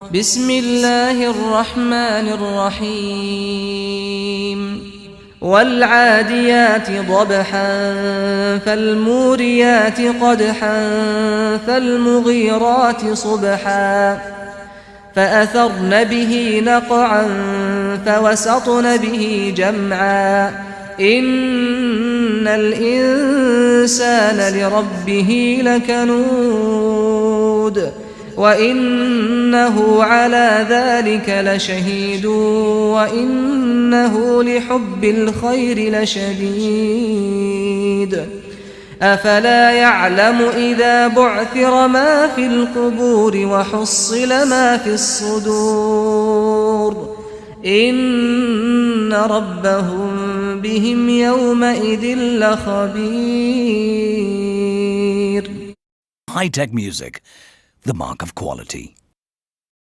بسم الله الرحمن الرحيم والعاديات ضبحا فالموريات قدحا فالمغيرات صبحا فأثرن به نقعا فوسطن به جمعا إن الإنسان لربه لكنود وإنه على ذلك لشهيد وإنه لحب الخير لشديد أفلا يعلم إذا بعثر ما في القبور وحصل ما في الصدور إن ربهم بهم يومئذ لخبير. High-tech music, the mark of quality.